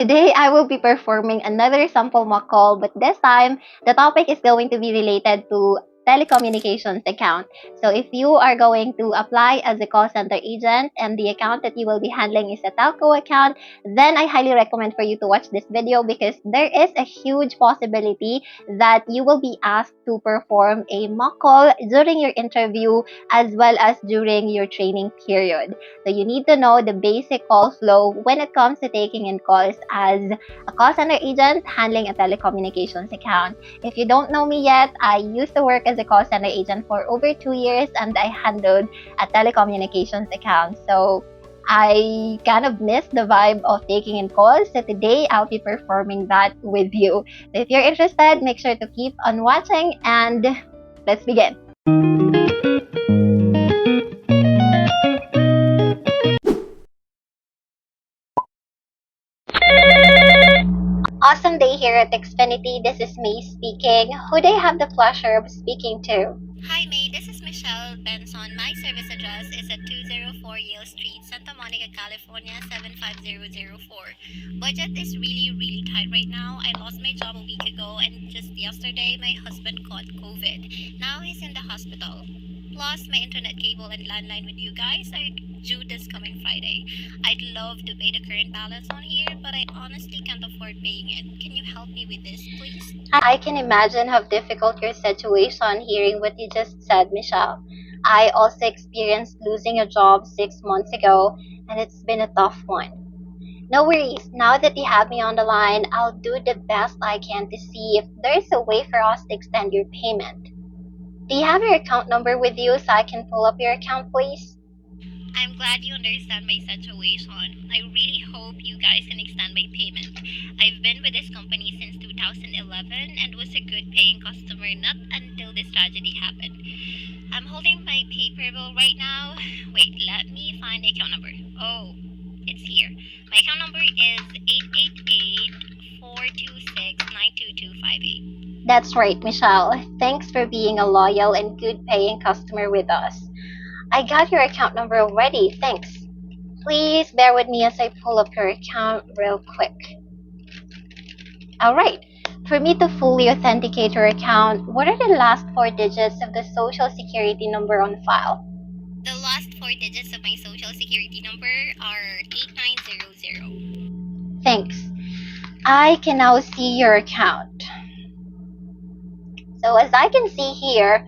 Today, I will be performing another sample mock call, but this time, the topic is going to be related to telecommunications account. So if you are going to apply as a call center agent and the account that you will be handling is a telco account, then I highly recommend for you to watch this video because there is a huge possibility that you will be asked to perform a mock call during your interview as well as during your training period. So you need to know the basic call flow when it comes to taking in calls as a call center agent handling a telecommunications account. If you don't know me yet, I used to work as a call center agent for over 2 years and I handled a telecommunications account. So I kind of missed the vibe of taking in calls. So today I'll be performing that with you. So if you're interested, make sure to keep on watching and let's begin. Awesome day here at Xfinity. This is May speaking. Who do I have the pleasure of speaking to? Hi May, this is Michelle Benson. My service address is at 204 Yale Street, Santa Monica, California 75004. Budget is really tight right now. I lost my job a week ago and just yesterday my husband caught COVID. Now he's in the hospital. Plus, my internet cable and landline with you guys are due this coming Friday. I'd love to pay the current balance on here, but I honestly can't afford paying it. Can you help me with this, please? I can imagine how difficult your situation hearing what you just said, Michelle. I also experienced losing a job 6 months ago, and it's been a tough one. No worries, now that you have me on the line, I'll do the best I can to see if there's a way for us to extend your payment. Do you have your account number with you so I can pull up your account, please? I'm glad you understand my situation. I really hope you guys can extend my payment. I've been with this company since 2011 and was a good paying customer not until this tragedy happened. I'm holding my paper bill right now. Wait, let me find the account number. Oh, it's here. My account number is 888-426-92258. That's right, Michelle. Thanks for being a loyal and good paying customer with us. I got your account number already, thanks. Please bear with me as I pull up your account real quick. Alright, for me to fully authenticate your account, what are the last 4 digits of the social security number on file? The last 4 digits of my social security number are 8900. Thanks. I can now see your account. So as I can see here,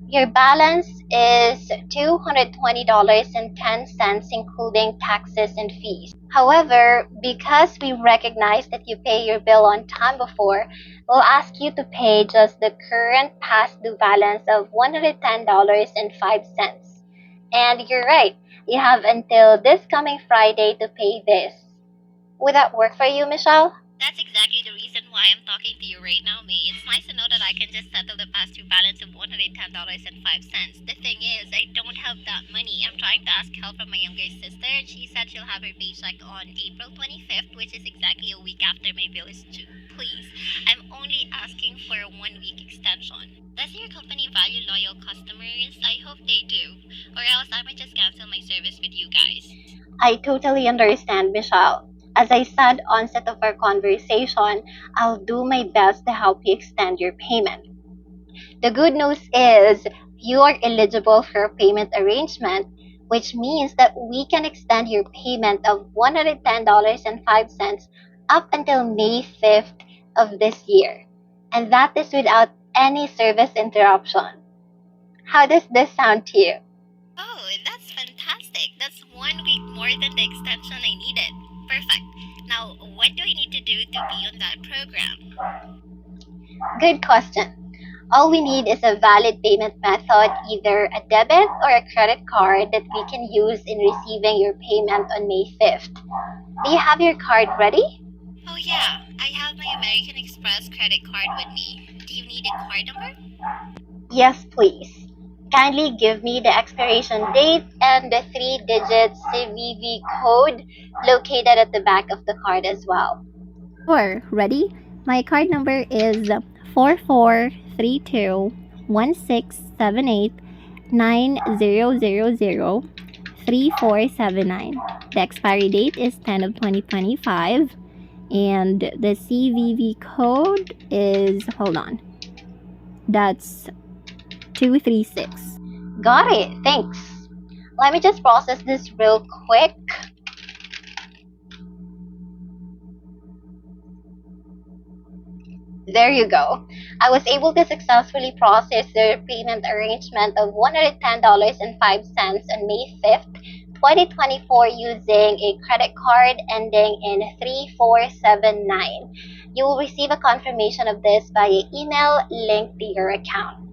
your balance is $220.10 including taxes and fees. However, because we recognize that you pay your bill on time before, we'll ask you to pay just the current past due balance of $110.05. And you're right, you have until this coming Friday to pay this. Would that work for you, Michelle? That's exactly the reason why I'm talking to you right now, May. It's nice to know that I can just settle the past due balance of $110.05. The thing is, I don't have that money. I'm trying to ask help from my younger sister, and she said she'll have her paycheck on April 25th, which is exactly a week after my bill is due. Please, I'm only asking for a 1-week extension. Does your company value loyal customers? I hope they do. Or else I might just cancel my service with you guys. I totally understand, Michelle. As I said onset of our conversation, I'll do my best to help you extend your payment. The good news is you are eligible for a payment arrangement, which means that we can extend your payment of $110.05 up until May 5th of this year. And that is without any service interruption. How does this sound to you? Oh, that's fantastic. That's 1 week more than the extension I needed. Perfect. Now, what do I need to do to be on that program? Good question. All we need is a valid payment method, either a debit or a credit card that we can use in receiving your payment on May 5th. Do you have your card ready? Oh yeah, I have my American Express credit card with me. Do you need a card number? Yes, please. Kindly give me the expiration date and the 3-digit CVV code located at the back of the card as well. Sure, ready? My card number is 4432167890003479. The expiry date is 10 of 2025. And the CVV code is, hold on, that's 236. Got it. Thanks. Let me just process this real quick. There you go. I was able to successfully process the payment arrangement of $110.05 on May 5th, 2024 using a credit card ending in 3479. You will receive a confirmation of this via email linked to your account.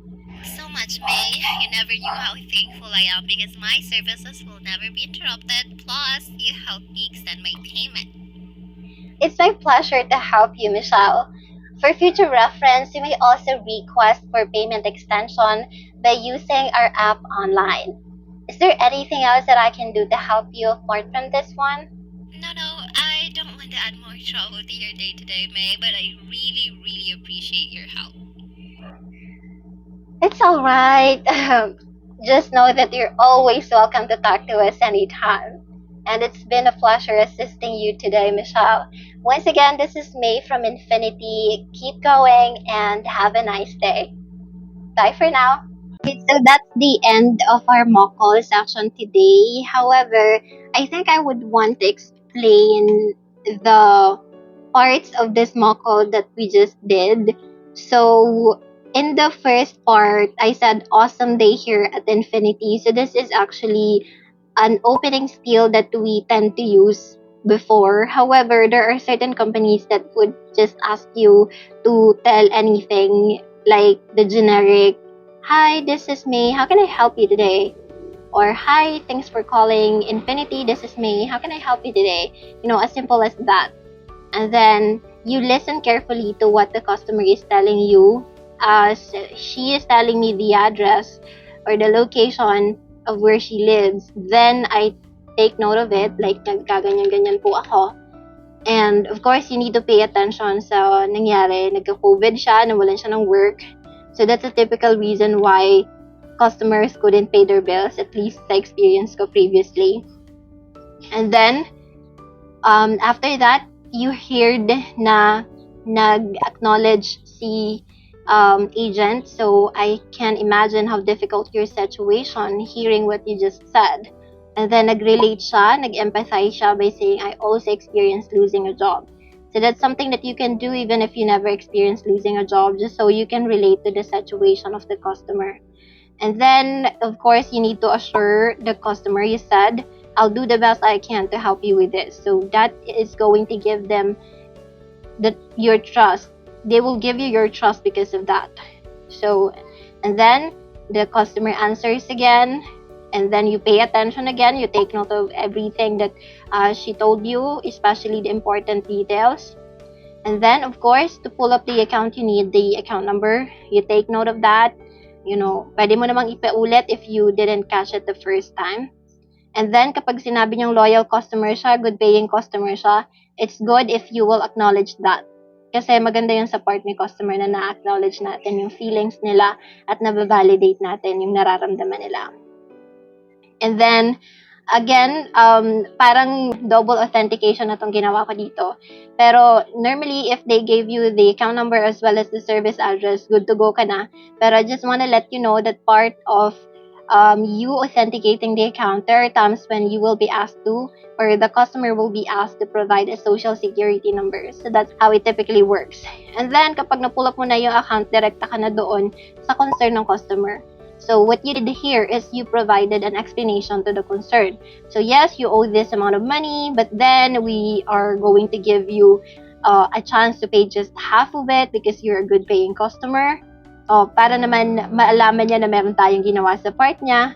So much, May. You never knew how thankful I am because my services will never be interrupted. Plus, you helped me extend my payment. It's my pleasure to help you, Michelle. For future reference, you may also request for payment extension by using our app online. Is there anything else that I can do to help you apart from this one? No, I don't want to add more trouble to your day today, May, but I really appreciate your help. It's alright. Just know that you're always welcome to talk to us anytime. And it's been a pleasure assisting you today, Michelle. Once again, this is May from Infinity. Keep going and have a nice day. Bye for now. Okay, so that's the end of our mock call section today. However, I think I would want to explain the parts of this mock call that we just did. So, in the first part, I said awesome day here at Infinity. So, this is actually an opening spiel that we tend to use before. However, there are certain companies that would just ask you to tell anything like the generic, "Hi, this is May. How can I help you today?" Or, "Hi, thanks for calling Infinity. This is May. How can I help you today?" As simple as that. And then you listen carefully to what the customer is telling you. As she is telling me the address or the location of where she lives, then I take note of it, like nagkaganyan-ganyan po ako. And of course, you need to pay attention sa nangyari. Nagka-COVID siya, nawalan siya ng work. So that's a typical reason why customers couldn't pay their bills, at least sa experience ko previously. And then, after that, you heard na nag-acknowledge si agent. So I can imagine how difficult your situation hearing what you just said. And then nag-relate siya, nag-empathize siya by saying, "I also experienced losing a job." So that's something that you can do even if you never experienced losing a job, just so you can relate to the situation of the customer. And then, of course, you need to assure the customer, you said, "I'll do the best I can to help you with this." So that is going to give them your trust. They will give you your trust because of that. So, and then the customer answers again, and then you pay attention again. You take note of everything that she told you, especially the important details. And then, of course, to pull up the account, you need the account number. You take note of that. Pwede mo namang ipaulit if you didn't catch it the first time. And then, kapag sinabi niyang loyal customer siya, good paying customer siya, it's good if you will acknowledge that. Kasi maganda yun sa part ni customer na na-acknowledge natin yung feelings nila at na-validate natin yung nararamdaman nila. And then, again, parang double authentication na itong ginawa ko dito. Pero, normally, if they gave you the account number as well as the service address, good to go ka na. Pero I just want to let you know that part of you authenticating the account, there are times when you will be asked to, or the customer will be asked to provide a social security number. So that's how it typically works. And then, kapag na-pull up mo na yung account, direkta ka na doon sa concern ng customer. So what you did here is you provided an explanation to the concern. So yes, you owe this amount of money, but then we are going to give you a chance to pay just half of it because you're a good paying customer. Para naman maalaman niya na meron tayong ginawa sa part niya.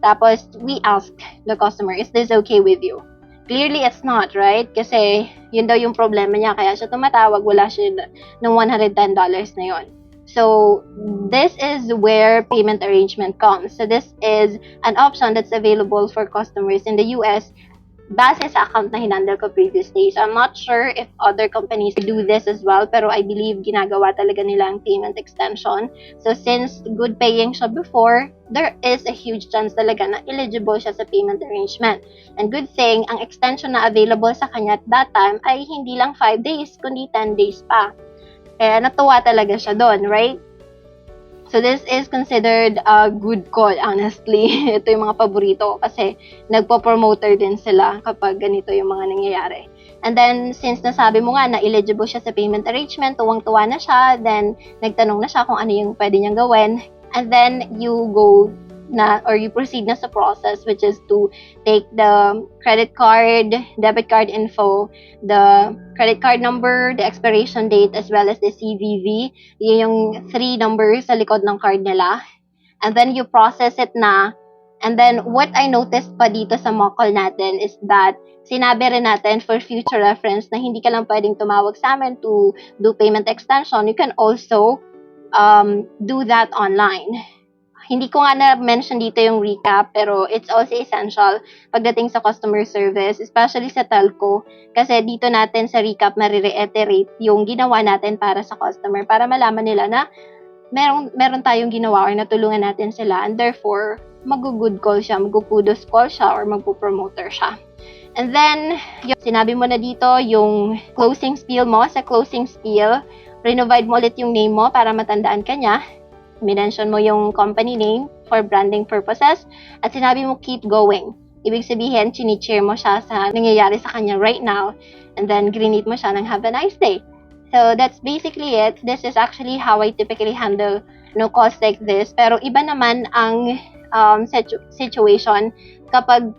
Tapos, we ask the customer, "Is this okay with you?" Clearly, it's not, right? Kasi, yun daw yung problema niya. Kaya siya tumatawag, wala siya ng $110 na yun. So, this is where payment arrangement comes. So, this is an option that's available for customers in the US base sa account na hinandle ko previously. So, I'm not sure if other companies do this as well, pero I believe ginagawa talaga nila ang payment extension. So, since good paying siya before, there is a huge chance talaga na eligible siya sa payment arrangement. And good thing, ang extension na available sa kanya at that time ay hindi lang 5 days, kundi 10 days pa. Kaya natuwa talaga siya doon, right? So, this is considered a good call, honestly. Ito yung mga paborito ko kasi nagpo-promoter din sila kapag ganito yung mga nangyayari. And then, since nasabi mo nga na eligible siya sa payment arrangement, tuwang-tuwa na siya, then nagtanong na siya kung ano yung pwede niyang gawin. And then, you go na, or you proceed na sa process, which is to take the credit card, debit card info, the credit card number, the expiration date, as well as the CVV. Yun yung 3 numbers sa likod ng card nila. And then you process it na. And then what I noticed pa dito sa mock call natin is that sinabi rin natin for future reference na hindi ka lang pwedeng tumawag sa amin to do payment extension. You can also do that online. Hindi ko nga na-mention dito yung recap, pero it's also essential pagdating sa customer service, especially sa telco, kasi dito natin sa recap marireiterate yung ginawa natin para sa customer, para malaman nila na meron tayong ginawa or natulungan natin sila, and therefore, mag-good call siya, mag-kudos call siya, or mag-promoter siya. And then, yung sinabi mo na dito, yung closing spiel mo, sa closing spiel, renovide mo ulit yung name mo para matandaan ka niya. Minention mo yung company name for branding purposes, at sinabi mo keep going. Ibig sabihin, chini-cheer mo siya sa nangyayari sa kanya right now, and then greet mo siya ng have a nice day. So, that's basically it. This is actually how I typically handle calls like this. Pero iba naman ang situation kapag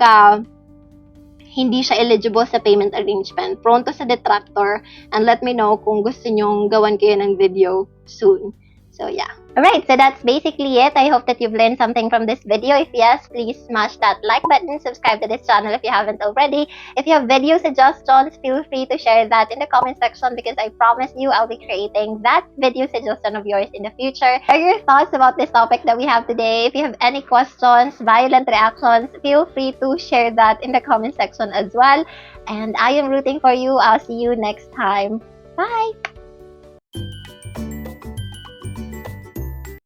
hindi siya eligible sa payment arrangement. Pronto sa detractor, and let me know kung gusto nyong gawan kayo ng video soon. So, yeah. Alright, so that's basically it. I hope that you've learned something from this video. If yes, please smash that like button, subscribe to this channel if you haven't already. If you have video suggestions, feel free to share that in the comment section because I promise you I'll be creating that video suggestion of yours in the future. What are your thoughts about this topic that we have today? If you have any questions, violent reactions, feel free to share that in the comment section as well. And I am rooting for you. I'll see you next time. Bye!